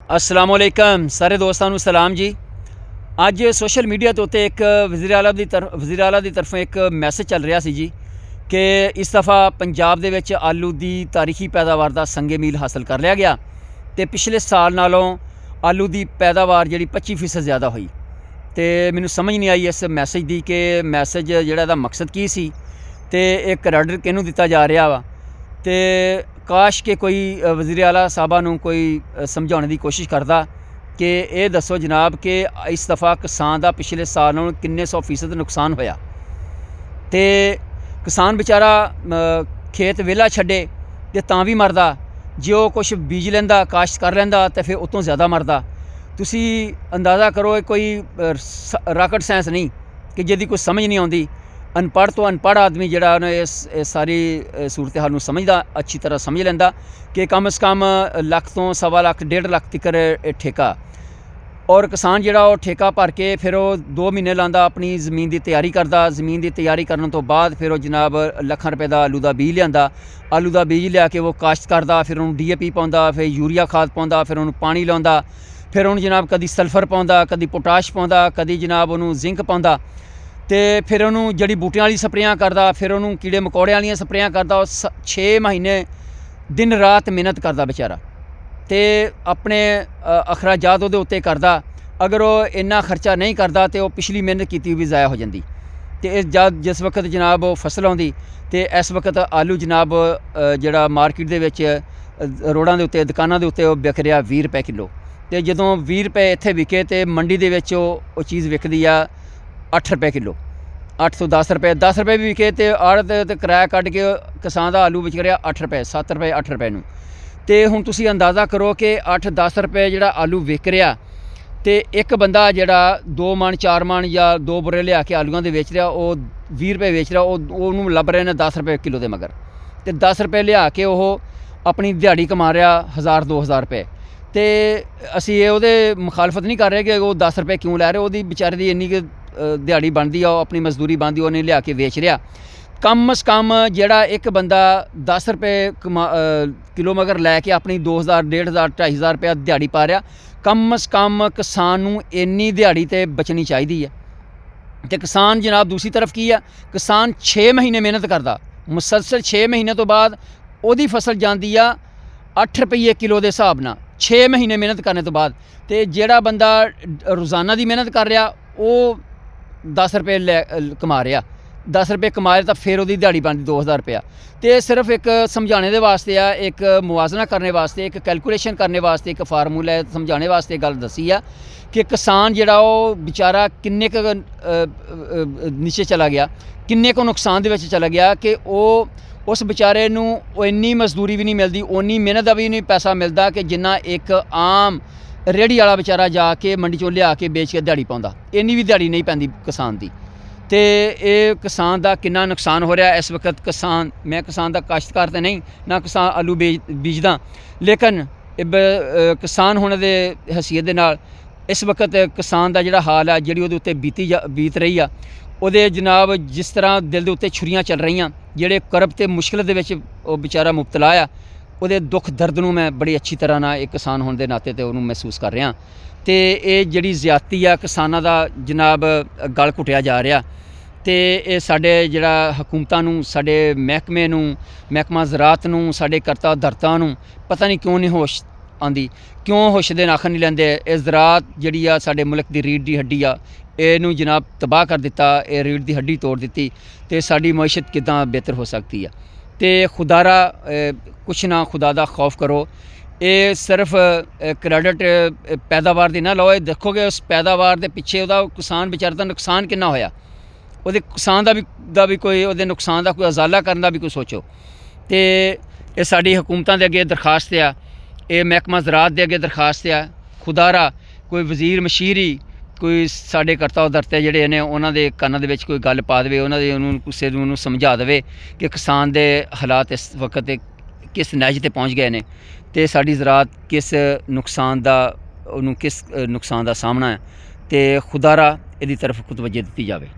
अस्सलाम वालेकुम सारे दोस्तों को सलाम जी। अज सोशल मीडिया के उत्ते एक वज़ीर आला की तरफों एक मैसेज चल रहा सी जी कि इस दफ़ा पंजाब दे विच आलू की तारीखी पैदावार का संगे मील हासिल कर लिया गया तो पिछले साल नालों आलू की पैदावार जी 25% ज़्यादा हुई। तो मैनू समझ नहीं आई इस मैसेज की कि मैसेज जिहड़ा मकसद की सी ते एक क्रेडिट किहनूं दिता जा रहा वा। तो काश के कोई वज़ीर आला साहबा नूं कोई समझाने की कोशिश करता कि ये दसो जनाब कि इस दफ़ा किसान का पिछले साल नालों किन्ने 100% नुकसान होया। तो किसान बेचारा खेत वेला छड्डे ते तां भी मरदा, जे वो कुछ बीज लैंदा काश्त कर लैंदा तो फिर उतों ज़्यादा मरदा। तुसी अंदाज़ा करो कोई राकट साइंस नहीं कि जिहदी कोई समझ नहीं आउंदी। अनपढ़ तो अनपढ़ आदमी जिहड़ा इस सारी सूरत हाल नूं समझदा, अच्छी तरह समझ लैंदा कि कम से कम लख तो सवा लख 1.5 लाख तिकर ठेका, और किसान जिहड़ा वो ठेका भर के फिर वो 2 महीने लांदा अपनी ज़मीन की तैयारी करदा। ज़मीन की तैयारी करने तो बाद फिर वो जनाब लखां रुपए का आलू का बीज लिआंदा। आलू का बीज लिया के वो काश्त करदा, फिर उन्होंने DAP पाउंदा, फिर यूरिया खाद पाउंदा, फिर उन्होंने पानी लाउंदा, फिर उन्होंने जनाब कदी सल्फर पाउंदा, कदी पोटाश पाउंदा, कदी जनाब उन्होंने जिंक पाउंदा, तो फिर उन्होंने जड़ी बूटियां वाली स्प्रेयां करदा, फिर उन्होंने कीड़े मकोड़े वाली स्प्रेयां करदा। 6 महीने दिन रात मेहनत करदा बेचारा, तो अपने अखराजात उहदे उत्ते करदा। अगर वो इन्ना खर्चा नहीं करता तो पिछली मेहनत की भी ज़ाया हो जाती। तो जिस वक्त जनाब वो फसल आउंदी तो इस वक्त आलू जनाब जिहड़ा मार्केट दे विच रोडां दे उत्ते दुकानां दे उत्ते वो विक रहा 20 रुपए किलो। तो जदों 20 रुपए इत्थे विके तो मंडी दे विच वो चीज़ विकदी आ 8 रुपए किलो, 8 तो 10 रुपए, 10 रुपए भी विके तो आड़त ते किराया कट के किसान का आलू विक रहा 8 रुपए, 7 रुपए, 8 रुपए नूं। तो हुण तुसीं अंदाज़ा करो कि 8-10 रुपए जिहड़ा आलू विक रहा, तो एक बंदा जिहड़ा 2 मन 4 मन या 2 बुरे लिया के आलूआं दे वेच रहा, वो 20 रुपए वेच रहा, उन्होंने लभ रहे हैं 10 रुपए किलो के मगर। तो 10 रुपए लिया के वो अपनी दिहाड़ी कमा रहा 1000-2000 रुपए। तो असी वो मुखालफत नहीं कर रहे कि वो 10 रुपए क्यों लै रहे, वो बेचारे की इन्नी दिहाड़ी बनती है, अपनी मजदूरी बनती, उन्हें लिया के वेच रहा। कम से कम जिहड़ा एक बंदा 10 रुपए किलो मगर लैके अपनी 2000, 1500, 2500 रुपया दिहाड़ी पा रहा, कम से कम किसान नूं इन्नी दिहाड़ी तो बचनी चाहिए है। तो किसान जनाब दूसरी तरफ की है, किसान 6 महीने मेहनत करता, मुसलसल 6 महीने तो बाद उहदी फसल जाती आ 8 रुपये किलो के हिसाब नाल, 6 महीने मेहनत करने तो बाद। तो जिहड़ा बंदा रोज़ाना की मेहनत कर रहा वो 10 रुपये कमा रहा, 10 रुपये कमाए तो फिर वही दिहाड़ी बनती 2000 रुपया। तो सिर्फ एक समझाने के वास्ते आ, एक मुआजना करने वास्ते, एक कैलकुलेशन करने वास्ते, एक फार्मूला समझाने वास्ते गल दसी आ कि किसान जिहड़ा वो बेचारा किन्ने क नीचे चला गया, किन्ने को नुकसान दे विच चला गया कि वो उस बेचारे नूं इन्नी मजदूरी भी नहीं मिलती, उन्नी मेहनत का भी नहीं पैसा मिलता कि जिन्ना एक आम रेहड़ी वाला बेचारा जाके मंडी चों लिया के बेच के दिहाड़ी पाउंदा, इन्नी भी दिहाड़ी नहीं पैंदी किसान की। तो ये किसान का कितना नुकसान हो रहा इस वक्त। किसान, मैं किसान का काश्तकार तो नहीं ना, किसान आलू बीजदा, लेकिन किसान होने के हैसीयत दे नाल इस वक्त किसान का जिहड़ा हाल है, जिहड़ी उहदे उत्ते बीत रही आ, उहदे जनाब जिस तरह दिल दे उत्ते छुरियां चल रही, जिहड़े करब ते मुश्किल दे विच बेचारा मुबतला आ, उहदे दुख दर्द नूं मैं बड़ी अच्छी तरह ना एक किसान होने के नाते तो उन्होंने महसूस कर रहा। तो ये जिहड़ी ज़्यादती आ किसानां दा जनाब गल घुटिया जा रहा। तो ये साडे जिहड़ा हुकूमतां नूं, साडे महकमा ज़राअत नूं, साडे करता धरता नूं पता नहीं क्यों नहीं होश आंदी, क्यों होश दे नाखन नहीं लैंदे। इस ज़राअत जिहड़ी आ साडे मुल्क दी रीढ़ दी हड्डी आ, इहनूं जनाब तबाह कर दिता, ये रीढ़ दी हड्डी तोड़ दी, तो साडी मईशत किदां बेहतर हो सकती है। तो खुदारा कुछ ना खुदा दा खौफ करो। ये सिर्फ क्रेडिट पैदावार दी ना लो, देखोगे उस पैदावार के पिछे उहदा किसान बेचारे का नुकसान कितना होया, उहदे किसान दा भी कोई उहदे नुकसान का कोई अजाला करने का भी कोई सोचो। तो ये साडी हुकूमतां दे अगे दरखास्त आ, ये महकमा ज़राअत दे अगे दरखास्त आ, खुदारा कोई वज़ीर मशीरी, कोई साडे करता धरते जिहड़े ने उन्हां दे कानां दे विच कोई गल पा देवे, उन्हां दे कुसै नूं समझा देवे कि किसान दे हालात इस वक्त किस नैज ते पहुँच गए ने, तो साडी ज़राअत किस नुकसान दा सामना है। तो खुदारा इहदी तरफ तवज्जो दित्ती जावे।